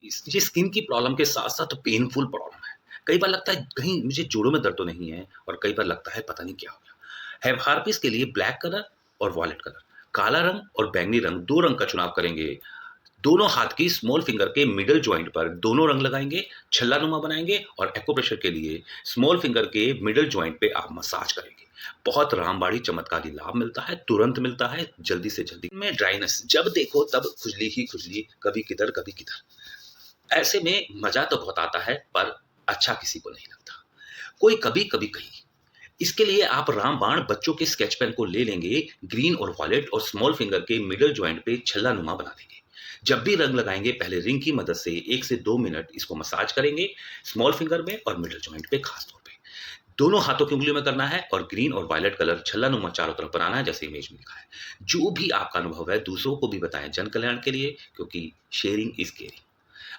ये स्किन की प्रॉब्लम के साथ-साथ पेनफुल प्रॉब्लम है। कई बार लगता है कहीं मुझे जोड़ों में दर्द तो नहीं है और कई बार लगता है पता नहीं क्या हो गया। हार्पिस के लिए ब्लैक कलर और वॉयलेट कलर, काला रंग और बैंगनी रंग 2 रंग का चुनाव करेंगे। दोनों हाथ की स्मॉल फिंगर के मिडल जॉइंट पर दोनों रंग लगाएँगे, छल्ला-नुमा बनाएँगे और एक्यूप्रेशर के लिए स्मॉल फिंगर के मिडल जॉइंट पे आप मसाज करेंगे। बहुत रामबाड़ी चमत्कारी लाभ मिलता है, तुरंत मिलता है, जल्दी से जल्दी। में ड्राइनेस, जब देखो तब खुजली ही खुजली, कभी किधर, कभी किधर। ऐसे में मज़ा तो बहुत आता है, पर अच्छा किसी को नहीं लगता। कोई कभी-कभी कहीं। इसके लिए आप रामबाण बच्चों के स्केच पेन को ले लेंगे, ग्रीन और वॉयलेट और स्मॉल फिंगर के मिडल जॉइंट पे छल्ला-नुमा बना देंगे। जब भी रंग लगाएँगे, पहले रिंग की मदद से 1 से 2 मिनट इसको मसाज करेंगे, स्मॉल फिंगर में और मिडल जॉइंट पे खास तौर पे। दोनों हाथों की उँगलियों में करना है और ग्रीन और वॉयलेट कलर छल्ला-नुमा चारों तरफ बनाना है, जैसे इमेज में दिखा है। जो भी आपका अनुभव है, दूसरों को भी बताएँ जन कल्याण के लिए, क्योंकि शेयरिंग इज़ केयरिंग।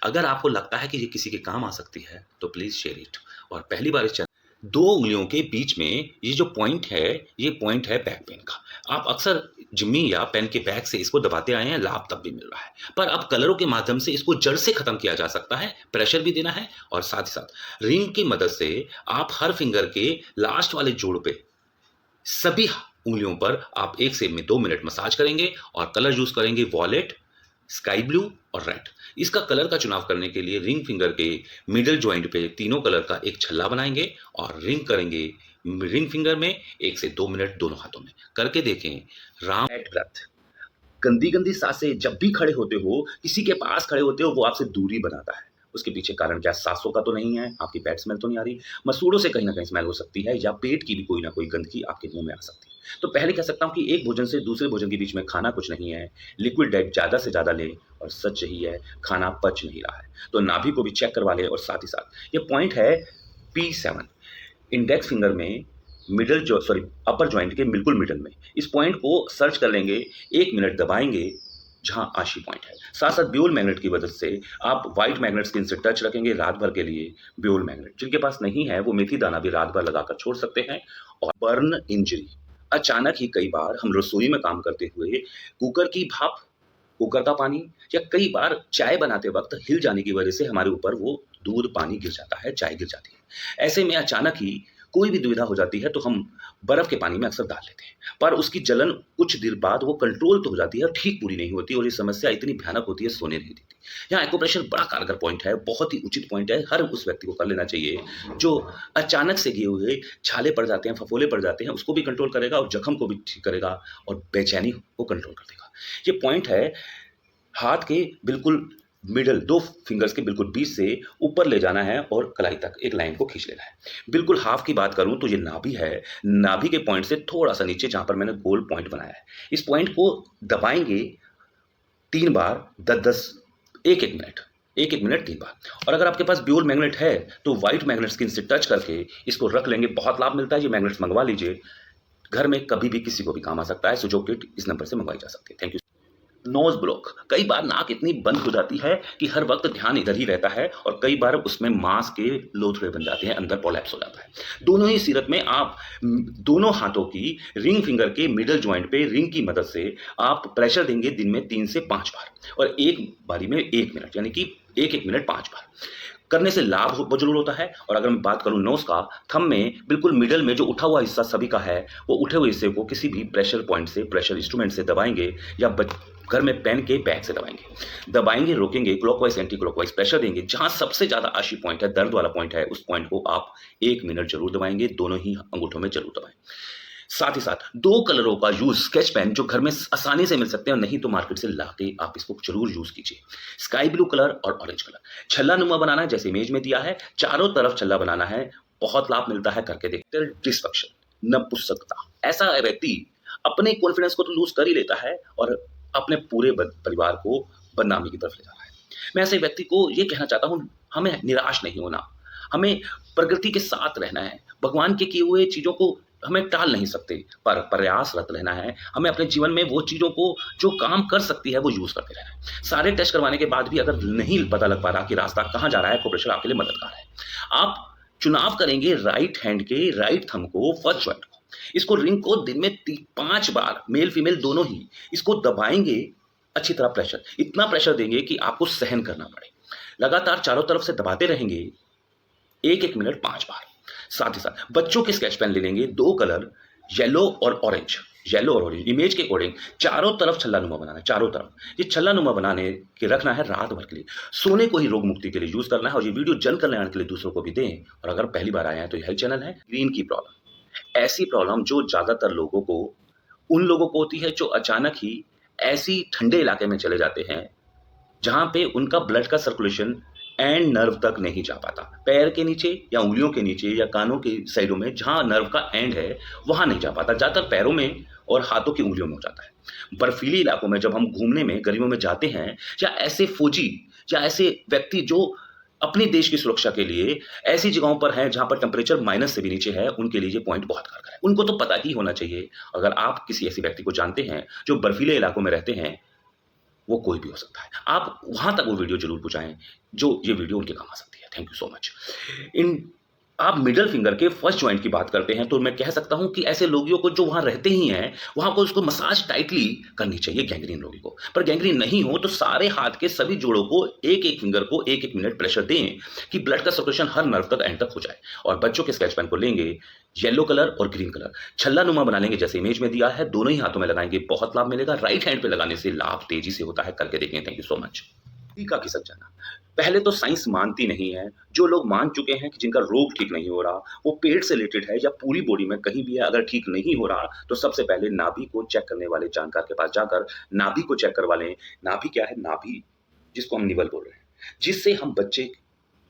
अगर आपको लगता है कि ये किसी के काम आ सकती है, तो प्लीज़ शेयर इट। और पहली बार इस चैनल 2 उँगलियों के बीच में ये जो पॉइंट है, ये पॉइंट है बैक पेन का। आप अक्सर जिम्मी या पेन के बैक से इसको दबाते आए हैं, लाभ तब भी मिल रहा है। पर अब कलरों के माध्यम से इसको जड़ से खत्म किया जा सकता है, प्रेशर भी देना है और साथ ही साथ रिंग की मदद से आप हर फिंगर के लास्ट वाले जोड़ पे सभी उँगलियों पर आप 1 से 2 मिनट मसाज करेंगे और कलर यूज़ करेंगे वॉयलेट, स्काई ब्लू और रेड। इसका कलर का चुनाव करने के लिए रिंग फिंगर के मिडल जॉइंट पे तीनों कलर का एक छल्ला बनाएँगे और रिंग करेंगे रिंग फिंगर में 1 से 2 मिनट दोनों हाथों में। करके देखें, राम एट ब्रेथ। गंदी-गंदी साँसें जब भी खड़े होते हो, किसी के पास खड़े होते हो, वो आपसे दूरी बनाता है। उसके पीछे कारण क्या साँसों का तो नहीं है, आपकी बैड स्मेल तो नहीं आ रही, मसूड़ों से कहीं न कहीं स्मेल हो सकती है या पेट की भी कोई न कोई गंदगी आपके मुँह में आ सकती है। तो पहले कह सकता हूँ कि एक भोजन से दूसरे भोजन के बीच में खाना कुछ नहीं है, लिक्विड डाइट ज़्यादा से ज़्यादा लें और सच यही है, खाना पच नहीं रहा है। तो नाभि को भी चेक करवा लें और साथ ही साथ ये पॉइंट है P7, इंडेक्स फिंगर में अपर जॉइंट के बिल्कुल मिडल में। इस पॉइंट को सर्च कर लेंगे, 1 मिनट दबाएँगे, जहाँ आशी पॉइंट है। साथ-साथ ब्यूल मैग्नेट की मदद से आप व्हाइट मैग्नेट स्किन से टच रखेंगे रात भर के लिए। ब्यूल मैग्नेट जिनके पास नहीं है, वो मेथी दाना भी रात भर लगाकर छोड़ सकते हैं। और बर्न इंजरी, अचानक ही कई बार हम रसोई में काम करते हुए कुकर की भाप, कुकर का पानी या कई बार चाय बनाते वक़्त हिल जाने की वजह से हमारे ऊपर वो दूध पानी गिर जाता है, चाय गिर जाती है। ऐसे में अचानक ही कोई भी दुविधा हो जाती है, तो हम बर्फ़ के पानी में अक्सर डाल लेते हैं। पर उसकी जलन कुछ देर बाद वो कंट्रोल तो हो जाती है, ठीक पूरी नहीं होती और ये समस्या इतनी भयानक होती है, सोने नहीं देती। यहाँ एक्यूप्रेशर बड़ा कारगर पॉइंट है, बहुत ही उचित पॉइंट है, हर उस व्यक्ति को कर लेना चाहिए, जो अचानक से गिरे हुए छाले पड़ जाते हैं, फफोले पड़ जाते हैं, उसको भी कंट्रोल करेगा और जख्म को भी ठीक करेगा और बेचैनी को कंट्रोल कर देगा। ये पॉइंट है हाथ के बिल्कुल मिडल 2 फिंगर्स के बिल्कुल बीच से ऊपर ले जाना है और कलाई तक एक लाइन को खींच लेना है। बिल्कुल हाफ की बात करूँ तो ये नाभि है, नाभि के पॉइंट से थोड़ा-सा नीचे जहाँ पर मैंने गोल पॉइंट बनाया है। इस पॉइंट को दबाएँगे 3 बार 10-10 1-1 मिनट, 1-1 मिनट 3 बार। और अगर आपके पास ब्यूल मैग्नेट है, तो व्हाइट मैग्नेट स्किन से टच करके इसको रख लेंगे, बहुत लाभ मिलता है। ये मैग्नेट्स मँगवा लीजिए, घर में कभी भी किसी को भी काम आ सकता है। सुजोग किट इस नंबर से मँगवाई जा सकती है। Thank you. नोज़ ब्लॉक, कई बार नाक इतनी बंद हो जाती है कि हर वक़्त ध्यान इधर ही रहता है और कई बार उसमें मांस के लोथड़े बन जाते हैं, अंदर कोलैप्स हो जाता है। दोनों ही सीरत में आप दोनों हाथों की रिंग फिंगर के मिडल जॉइंट पे रिंग की मदद से आप प्रेशर देंगे दिन में 3 से 5 बार और एक बारी में 1 मिनट, यानी कि 1-1 मिनट 5 बार। करने से लाभ बहुत ज़रूर होता है। और अगर मैं बात करूँ नोज़ का, थंब में बिल्कुल मिडल में जो उठा हुआ हिस्सा सभी का है, वो उठे हुए हिस्से को किसी भी प्रेशर पॉइंट से, प्रेशर इंस्ट्रूमेंट से दबाएँगे या घर में पेन के बैक से दबाएँगे। दबाएँगे, रोकेंगे, क्लॉकवाइज़, एंटी क्लॉकवाइज़ प्रेशर देंगे। जहाँ सबसे ज़्यादा आशी पॉइंट है, दर्द वाला पॉइंट है, उस पॉइंट को आप 1 मिनट ज़रूर दबाएँगे, दोनों ही अंगूठों में ज़रूर दबाएँ। साथ ही साथ 2 कलरों का यूज़, स्केच पेन जो घर में आसानी से मिल सकते हैं और नहीं तो मार्केट से लाके आप इसको ज़रूर यूज़ कीजिए। स्काई ब्लू कलर और ऑरेंज कलर। छल्ला-नुमा बनाना है जैसे इमेज में दिया है, चारों तरफ छल्ला बनाना है, बहुत लाभ मिलता है, करके देखते हैं। डिसफंक्शन, नपुंसकता, ऐसा व्यक्ति अपने कॉन्फिडेंस को तो लूज़ कर ही लेता है और अपने पूरे परिवार को बदनामी की तरफ ले जा रहा है। मैं ऐसे व्यक्ति को ये कहना चाहता हूँ, हमें निराश नहीं होना, हमें प्रकृति के साथ रहना है। भगवान के किए हुए चीज़ों को हमें टाल नहीं सकते, पर प्रयासरत रहना है। हमें अपने जीवन में वो चीज़ों को जो काम कर सकती है, वो यूज़ करते रहना है। सारे टेस्ट करवाने के बाद भी अगर नहीं पता लग पा रहा कि रास्ता कहाँ जा रहा है, एक्यूप्रेशर आपके लिए मददगार है। आप चुनाव करेंगे राइट हैंड के राइट थंब को, फर्स्ट जॉइंट को। इसको रिंग को दिन में 5 बार, मेल फीमेल दोनों ही, इसको दबाएँगे अच्छी तरह प्रेशर, इतना प्रेशर देंगे कि आपको सहन करना पड़े। लगातार चारों तरफ से दबाते रहेंगे 1-1 मिनट 5 बार। साथ ही साथ बच्चों के स्केच पेन ले लेंगे 2 कलर येलो और ऑरेंज, येलो और ऑरेंज इमेज के अकॉर्डिंग चारों तरफ छल्लानुमा बनाना है, चारों तरफ। ये छल्लानुमा बनाने के रखना है रात भर के लिए। सोने को ही रोग मुक्ति के लिए यूज़ करना है और ये वीडियो जन कल्याण के लिए दूसरों को भी दें। और अगर पहली बार आए हैं तो यही चैनल है। ग्रीन की प्रॉब्लम, ऐसी प्रॉब्लम जो ज़्यादातर लोगों को उन लोगों को होती है जो अचानक ही ऐसी ठंडे इलाके में चले जाते हैं जहाँ पे उनका ब्लड का सर्कुलेशन एंड नर्व तक नहीं जा पाता। पैर के नीचे या उंगलियों के नीचे या कानों की साइडों में जहाँ नर्व का एंड है वहाँ नहीं जा पाता, ज़्यादातर पैरों में और हाथों की उंगलियों में हो जाता है। बर्फीली इलाकों में जब हम घूमने में गर्मियों में जाते हैं या ऐसे फौजी या ऐसे व्यक्ति जो अपने देश की सुरक्षा के लिए ऐसी जगहों पर हैं जहाँ पर टेम्परेचर माइनस से भी नीचे है, उनके लिए ये पॉइंट बहुत कारगर है। उनको तो पता ही होना चाहिए। अगर आप किसी ऐसे व्यक्ति को जानते हैं जो बर्फीले इलाकों में रहते हैं, वो कोई भी हो सकता है, आप वहाँ तक वो वीडियो ज़रूर पहुँचाएँ, जो ये वीडियो उनके काम आ सकती है। Thank you so much. इन आप मिडल फिंगर के फर्स्ट जॉइंट की बात करते हैं तो मैं कह सकता हूँ कि ऐसे लोगों को जो वहाँ रहते ही हैं, वहाँ को उसको मसाज टाइटली करनी चाहिए गैंग्रीन रोगी को। पर गैंग्रीन नहीं हो तो सारे हाथ के सभी जोड़ों को एक-एक फिंगर को 1-1 मिनट प्रेशर दें कि ब्लड का सर्कुलेशन हर नर्व तक एंड तक हो जाए। और बच्चों के स्केच पेन को लेंगे येलो कलर और ग्रीन कलर, छल्लानुमा बना लेंगे जैसे इमेज में दिया है, दोनों ही हाथों में लगाएंगे, बहुत लाभ मिलेगा। राइट हैंड पे लगाने से लाभ तेजी से होता है, करके देखें। Thank you so much. टीका खिसक जाना, पहले तो साइंस मानती नहीं है। जो लोग मान चुके हैं कि जिनका रोग ठीक नहीं हो रहा, वो पेट से रिलेटेड है या पूरी बॉडी में कहीं भी है, अगर ठीक नहीं हो रहा तो सबसे पहले नाभि को चेक करने वाले जानकार के पास जाकर नाभि को चेक करवा लें। नाभि क्या है? नाभि जिसको हम निवल बोल रहे हैं, जिससे हम बच्चे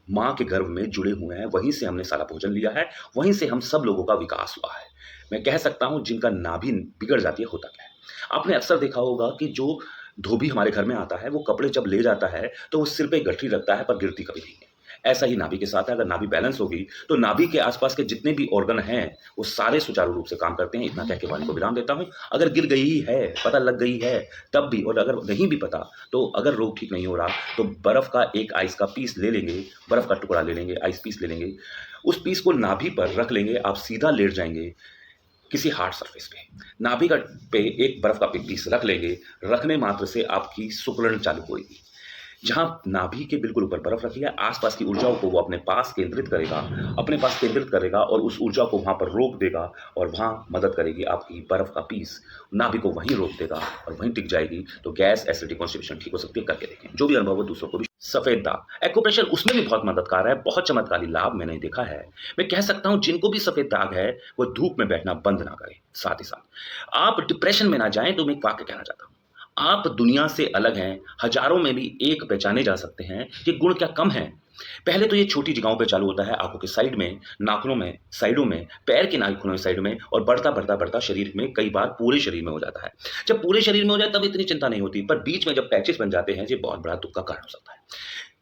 माँ के गर्भ में जुड़े हुए हैं, वहीं से हमने सारा भोजन लिया है, वहीं से हम सब लोगों का विकास हुआ है। मैं कह सकता हूँ जिनका नाभि बिगड़ जाती है, होता क्या है? आपने अक्सर देखा होगा कि जो धोबी हमारे घर में आता है, वो कपड़े जब ले जाता है तो वो सिर पे गठरी रखता है पर गिरती कभी नहीं है। ऐसा ही नाभि के साथ है। अगर नाभि बैलेंस होगी तो नाभि के आसपास के जितने भी ऑर्गन हैं वो सारे सुचारू रूप से काम करते हैं। इतना कह के वाणी को विराम देता हूँ। अगर गिर गई ही है, पता लग गई है तब भी, और अगर नहीं भी पता तो अगर रोग ठीक नहीं हो रहा तो बर्फ का एक आइस का पीस ले लेंगे, बर्फ का टुकड़ा ले लेंगे, आइस पीस ले लेंगे, उस पीस को नाभि पर रख लेंगे। आप सीधा लेट जाएंगे किसी हार्ड सरफेस पे, नाभि का पे एक बर्फ का पीस रख लेंगे। रखने मात्र से आपकी सुकलन चालू होगी। जहाँ नाभि के बिल्कुल ऊपर बर्फ रखी है, आसपास की ऊर्जाओं को वो अपने पास केंद्रित करेगा, अपने पास केंद्रित करेगा और उस ऊर्जा को वहाँ पर रोक देगा और वहाँ मदद करेगी। आपकी बर्फ का पीस नाभि को वहीं रोक देगा और वहीं टिक जाएगी, तो गैस एसिडिटी कॉन्स्टिपेशन ठीक हो सकती है। करके देखें, जो भी अनुभव हो दूसरों को भी। सफ़ेद दाग, एक्यूप्रेशर उसमें भी बहुत मददगार है, बहुत चमत्कारी लाभ मैंने देखा है। मैं कह सकता हूँ जिनको भी सफ़ेद दाग है वो धूप में बैठना बंद ना करें। साथ ही साथ आप डिप्रेशन में ना जाएं। तो मैं एक वाक्य कहना चाहता हूँ, आप दुनिया से अलग हैं, हजारों में भी एक पहचाने जा सकते हैं। ये गुण क्या कम है? पहले तो ये छोटी जगहों पे चालू होता है, आंखों के साइड में, नाखूनों में, साइडों में, पैर के नाखूनों के साइड में, और बढ़ता बढ़ता बढ़ता शरीर में, कई बार पूरे शरीर में हो जाता है। जब पूरे शरीर में हो जाए तब इतनी चिंता नहीं होती, पर बीच में जब पैचेस बन जाते हैं, ये बहुत बड़ा दुख का कारण हो सकता है।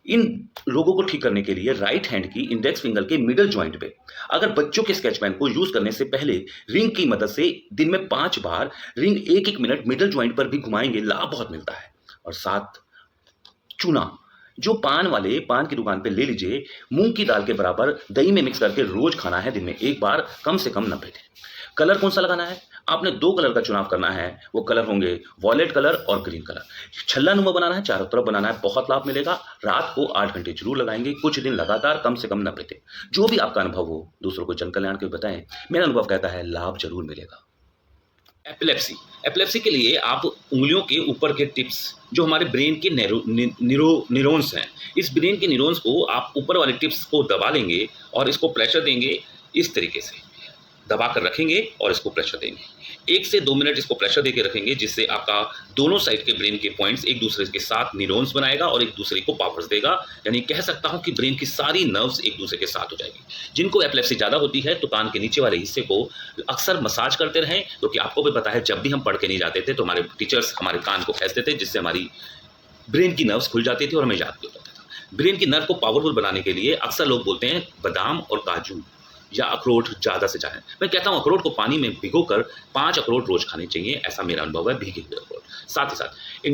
इन रोगों को ठीक करने के लिए राइट हैंड की इंडेक्स फिंगर के मिडल जॉइंट पे अगर बच्चों के स्केच पेन को यूज करने से पहले रिंग की मदद से दिन में 5 बार रिंग 1-1 मिनट मिडल जॉइंट पर भी घुमाएंगे, लाभ बहुत मिलता है। और साथ चूना, जो पान की दुकान पे ले लीजिए, मूंग की दाल के बराबर दही में मिक्स करके रोज खाना है, दिन में 1 बार, कम से कम 90 दिन। कलर कौन सा लगाना है? आपने 2 कलर का चुनाव करना है। वो कलर होंगे वॉयलेट कलर और ग्रीन कलर। छल्लानुमा बनाना है, चारों तरफ बनाना है, बहुत लाभ मिलेगा। रात को 8 घंटे जरूर लगाएंगे, कुछ दिन लगातार, कम से कम 90 दिन। जो भी आपका अनुभव हो दूसरों को जन कल्याण के बताएं। मेरा अनुभव कहता है लाभ जरूर मिलेगा। एपिलेप्सी के लिए आप उंगलियों के ऊपर के टिप्स, जो हमारे ब्रेन के न्यूरॉन्स हैं, इस ब्रेन के न्यूरॉन्स को आप ऊपर वाले टिप्स को दबा लेंगे और इसको प्रेशर देंगे। इस तरीके से दबा कर रखेंगे और इसको प्रेशर देंगे। 1 से 2 मिनट इसको प्रेशर देके रखेंगे, जिससे आपका दोनों साइड के ब्रेन के पॉइंट्स एक दूसरे के साथ न्यूरॉन्स बनाएगा और एक दूसरे को पावर्स देगा। यानी कह सकता हूं कि ब्रेन की सारी नर्व्स एक दूसरे के साथ हो जाएगी। जिनको एपिलेप्सी ज़्यादा होती है तो कान के नीचे वाले हिस्से को अक्सर मसाज करते रहें, क्योंकि आपको भी पता है जब भी हम पढ़ के नहीं जाते थे तो हमारे टीचर्स हमारे कान को खींचते थे, जिससे हमारी ब्रेन की नर्व्स खुल जाती थी और हमें याद भी हो जाता था। ब्रेन की नर्व को पावरफुल बनाने के लिए अक्सर लोग बोलते हैं बादाम और काजू या अखरोट ज़्यादा से ज़्यादा। मैं कहता हूँ अखरोट को पानी में भिगोकर 5 अखरोट रोज खाने चाहिए, ऐसा मेरा अनुभव है, भीगे हुए अखरोट। साथ ही साथ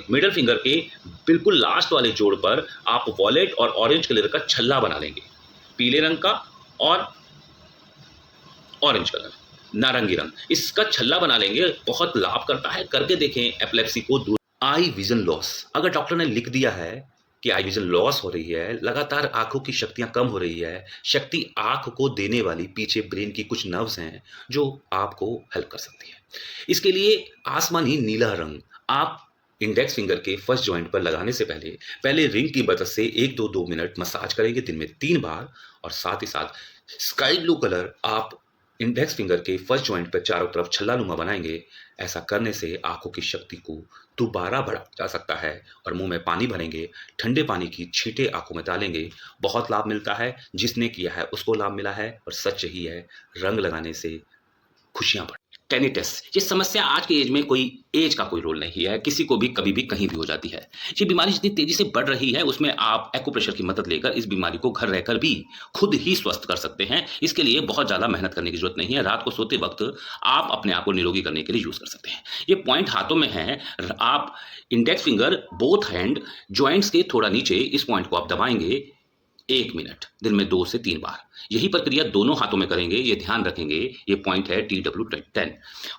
मिडिल फिंगर के बिल्कुल लास्ट वाले जोड़ पर आप वॉयलेट और ऑरेंज कलर का छल्ला बना लेंगे, पीले रंग का और ऑरेंज कलर, नारंगी रंग, इसका छल्ला बना लेंगे, बहुत लाभ करता है। करके देखें, एपिलेप्सी को दूर। आई विजन लॉस, अगर डॉक्टर ने लिख दिया है कि आई विज़न लॉस हो रही है, लगातार आँखों की शक्तियाँ कम हो रही है, शक्ति आँख को देने वाली पीछे ब्रेन की कुछ नर्व्स हैं, जो आपको हेल्प कर सकती है। इसके लिए आसमानी नीला रंग आप इंडेक्स फिंगर के फर्स्ट जॉइंट पर लगाने से पहले रिंग की मदद से 1-2 मिनट मसाज करेंगे दिन में 3 बार और साथ ही साथ स्काई ब्लू कलर आप इंडेक्स फिंगर के फर्स्ट जॉइंट पर चारों तरफ छल्लानुमा बनाएँगे। ऐसा करने से आँखों की शक्ति को दोबारा बढ़ाया जा सकता है और मुँह में पानी भरेंगे, ठंडे पानी की छींटे आँखों में डालेंगे, बहुत लाभ मिलता है। जिसने किया है उसको लाभ मिला है और सच यही है, रंग लगाने से खुशियाँ बढ़ टेनिटस ये समस्या आज के एज में कोई एज का कोई रोल नहीं है, किसी को भी कभी भी कहीं भी हो जाती है। ये बीमारी जितनी तेज़ी से बढ़ रही है उसमें आप एक्यूप्रेशर की मदद लेकर इस बीमारी को घर रहकर भी खुद ही स्वस्थ कर सकते हैं। इसके लिए बहुत ज़्यादा मेहनत करने की ज़रूरत नहीं है। रात को सोते वक़्त आप अपने आप को निरोगी करने के लिए यूज़ कर सकते हैं। ये पॉइंट हाथों में है, आप index finger both hand joints के थोड़ा नीचे इस पॉइंट को आप दबाएँगे 1 मिनट, दिन में 2 से 3 बार। यही प्रक्रिया दोनों हाथों में करेंगे, ये ध्यान रखेंगे, ये पॉइंट है TW10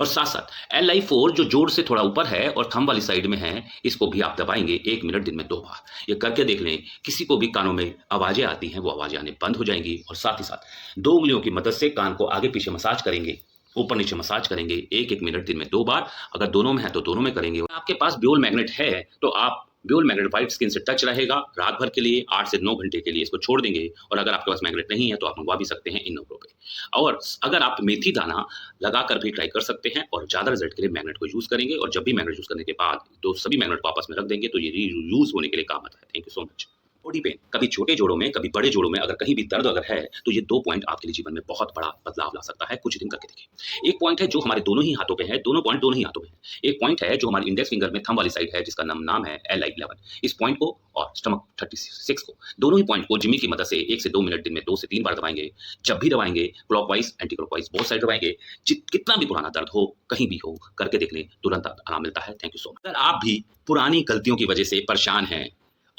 और साथ-साथ LI4 जो जोड़ से थोड़ा ऊपर है और थंब वाली साइड में है, इसको भी आप दबाएँगे 1 मिनट दिन में 2 बार। ये करके देख लें, किसी को भी कानों में आवाज़ें आती हैं, वो आवाज़ें आने बंद हो जाएँगी और साथ ही साथ 2 उँगलियों की मदद से कान को आगे-पीछे मसाज करेंगे, ऊपर-नीचे मसाज करेंगे 1-1 मिनट दिन में 2 बार। अगर दोनों में है तो दोनों में करेंगे। आपके पास ड्यूल मैग्नेट है, तो आप ड्यूल मैग्नेट व्हाइट स्किन से टच रहेगा, रात भर के लिए 8 से 9 घंटे के लिए इसको छोड़ देंगे और अगर आपके पास मैग्नेट नहीं है तो आप मंगवा भी सकते हैं इन नंबरों पे। और अगर आप मेथी दाना लगाकर भी ट्राई कर सकते हैं और ज़्यादा रिजल्ट के लिए मैग्नेट को यूज़ करेंगे और जब भी मैग्नेट यूज़ करने के बाद तो सभी मैग्नेट को आपस में रख देंगे तो ये रीयूज़ होने के लिए काम आता है। Thank you so much. Body pain, कभी छोटे जोड़ों में, कभी बड़े जोड़ों में अगर कहीं भी दर्द अगर है, तो ये 2 पॉइंट आपके लिए जीवन में बहुत बड़ा बदलाव ला सकता है, कुछ दिन करके देखिए। एक पॉइंट है जो हमारे दोनों ही हाथों पे है, दोनों पॉइंट दोनों ही हाथों में है। एक पॉइंट है जो हमारी इंडेक्स फिंगर में थंब वाली साइड है जिसका नाम है LI11। इस पॉइंट को और स्टमक 36 को, दोनों ही पॉइंट को जिमी की मदद से 1 से 2 मिनट दिन में 2 से 3 बार दबाएँगे। जब भी दबाएँगे clockwise, anti clockwise both side दबाएँगे। कितना भी पुराना दर्द हो, कहीं भी हो, करके देख लें, तुरंत आराम मिलता है। Thank you so much. अगर आप भी पुरानी गलतियों की वजह से परेशान हैं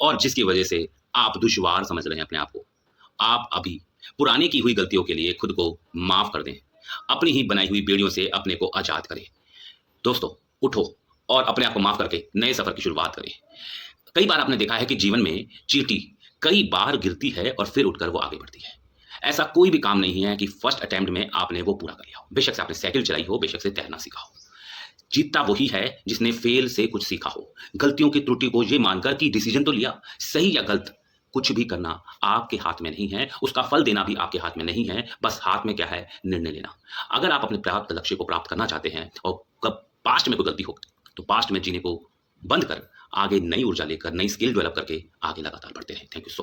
और जिसकी वजह से आप दुश्वार समझ रहे हैं अपने आप को, आप अभी पुरानी की हुई गलतियों के लिए खुद को माफ़ कर दें। अपनी ही बनाई हुई बेड़ियों से अपने को आज़ाद करें। दोस्तों, उठो और अपने आप को माफ़ करके नए सफ़र की शुरुआत करें। कई बार आपने देखा है कि जीवन में चींटी कई बार गिरती है और फिर उठकर वो आगे बढ़ती है। ऐसा कोई भी काम नहीं है कि फर्स्ट अटेम्प्ट में आपने वो पूरा कर लिया हो। बेशक से आपने साइकिल चलाई हो, बेशक से तैरना सीखा हो। जीतता वही है जिसने फेल से कुछ सीखा हो। गलतियों की त्रुटि को ये मानकर कि डिसीजन तो लिया, सही या गलत कुछ भी करना आपके हाथ में नहीं है, उसका फल देना भी आपके हाथ में नहीं है, बस हाथ में क्या है, निर्णय लेना। अगर आप अपने प्राप्त लक्ष्य को प्राप्त करना चाहते हैं और कब पास्ट में कोई गलती हो, तो पास्ट में जीने को बंद कर आगे नई ऊर्जा लेकर, नई स्किल डेवलप करके आगे लगातार बढ़ते रहें। Thank you so much.